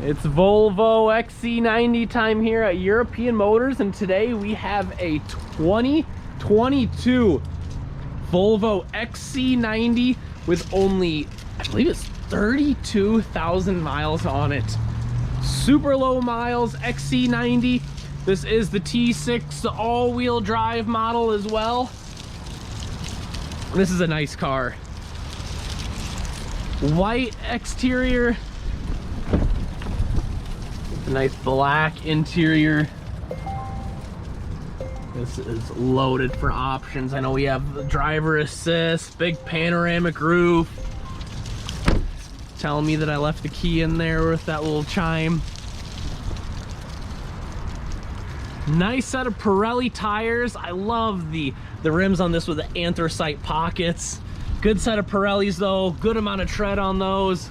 It's Volvo XC90 time here at European Motors, and today we have a 2022 Volvo XC90 with only, I believe it's 32,000 miles on it. Super low miles XC90. This is the T6 all-wheel drive model as well. This is a nice car. White exterior. Nice black interior. This is loaded for options. I know we have the driver assist, big panoramic roof. Telling me that I left the key in there with that little chime. Nice set of Pirelli tires. I love the rims on this with the anthracite pockets. Good set of Pirellis though, good amount of tread on those.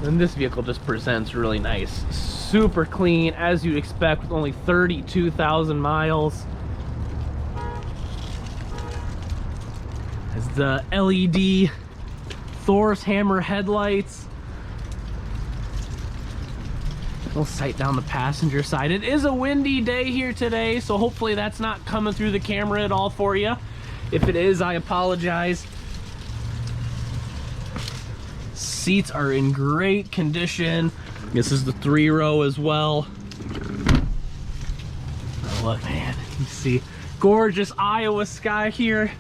And this vehicle just presents really nice. Super clean, as you'd expect, with only 32,000 miles. Has the LED Thor's hammer headlights. We'll sight down the passenger side. It is a windy day here today, so hopefully that's not coming through the camera at all for you. If it is, I apologize. Seats are in great condition. This is the 3-row as well. Oh, look, man, you see gorgeous Iowa sky here.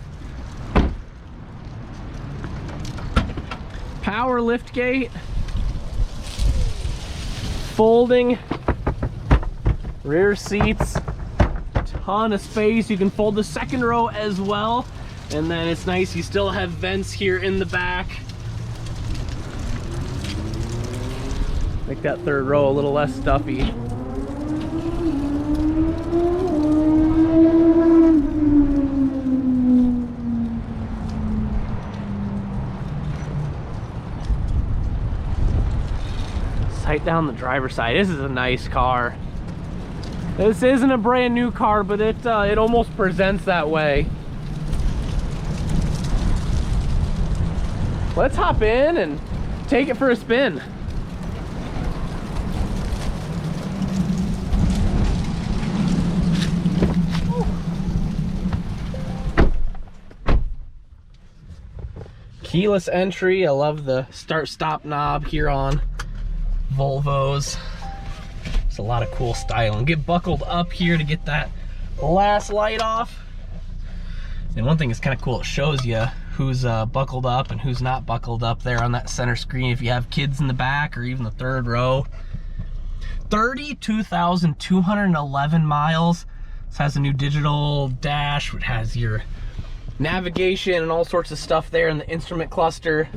Power lift gate. Folding rear seats. Ton of space. You can fold the second row as well. And then it's nice, you still have vents here in the back. Make that third row a little less stuffy. Sight down the driver's side. This is a nice car. This isn't a brand new car, but it almost presents that way. Let's hop in and take it for a spin. Keyless entry. I love the start-stop knob here on Volvos. It's a lot of cool styling. Get buckled up here to get that last light off. And one thing is kind of cool, it shows you who's buckled up and who's not buckled up there on that center screen if you have kids in the back or even the third row. 32,211 miles. This has a new digital dash. It has your navigation and all sorts of stuff there in the instrument cluster.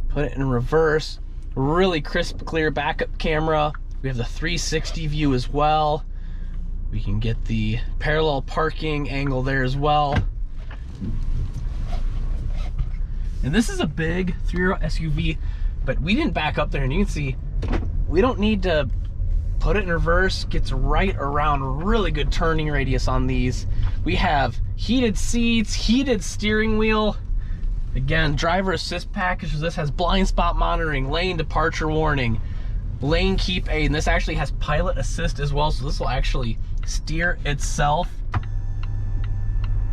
Put it in reverse. Really crisp, clear backup camera. We have the 360 view as well. We can get the parallel parking angle there as well. And this is a big 3-row SUV, but we didn't back up there, and you can see we don't need to put it in reverse. Gets right around, really good turning radius on these. We have heated seats, heated steering wheel. Again, driver assist package. This has blind spot monitoring, lane departure warning, lane keep aid, and this actually has pilot assist as well, so this will actually steer itself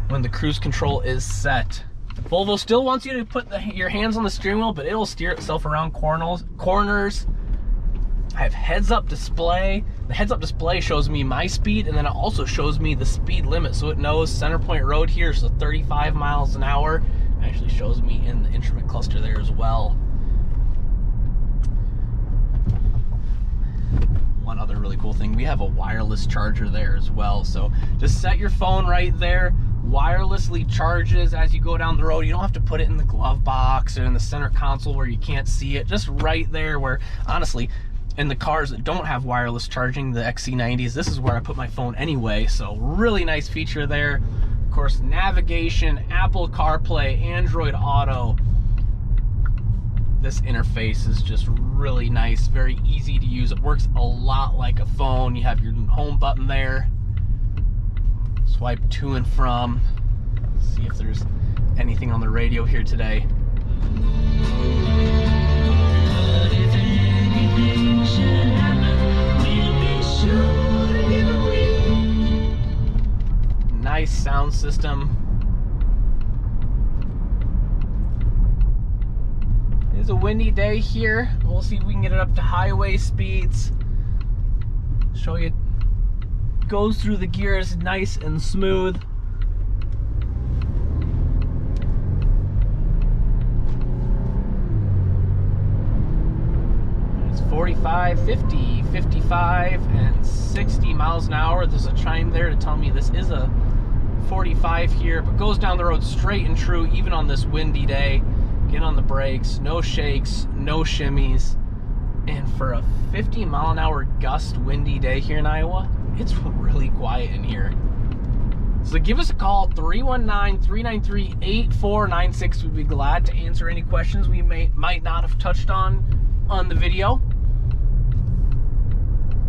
when the cruise control is set. Volvo still wants you to put your hands on the steering wheel, but it'll steer itself around corners. I have heads-up display. The heads-up display shows me my speed, and then it also shows me the speed limit, so it knows Center Point Road here, so 35 miles an hour. It actually shows me in the instrument cluster there as well. One other really cool thing, we have a wireless charger there as well, so just set your phone right there. Wirelessly charges as you go down the road. You don't have to put it in the glove box or in the center console where you can't see it. Just right there where, honestly, in the cars that don't have wireless charging, the XC90s, this is where I put my phone anyway, so really nice feature there. Of course, navigation, Apple CarPlay, Android Auto. This interface is just really nice, very easy to use. It works a lot like a phone. You have your home button there. Swipe to and from. See if there's anything on the radio here today. sound system. It's a windy day here. We'll see if we can get it up to highway speeds. Show you, it goes through the gears nice and smooth. It's 45, 50, 55, and 60 miles an hour. There's a chime there to tell me this is a 45 here, but goes down the road straight and true even on this windy day. Get on the brakes, no shakes, no shimmies. And for a 50 mile an hour gust windy day here in Iowa, it's really quiet in here. So give us a call, 319-393-8496. We'd be glad to answer any questions we might not have touched on the video.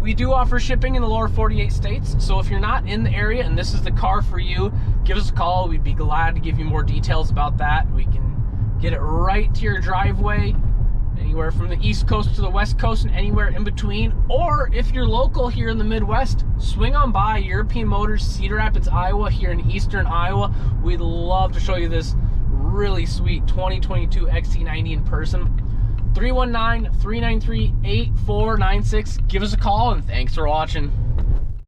We do offer shipping in the lower 48 states, so if you're not in the area and this is the car for you, give us a call. We'd be glad to give you more details about that. We can get it right to your driveway, anywhere from the East Coast to the West Coast and anywhere in between. Or if you're local here in the Midwest, swing on by European Motors, Cedar Rapids, Iowa, here in eastern Iowa. We'd love to show you this really sweet 2022 XC90 in person. 319-393-8496. Give us a call, and thanks for watching.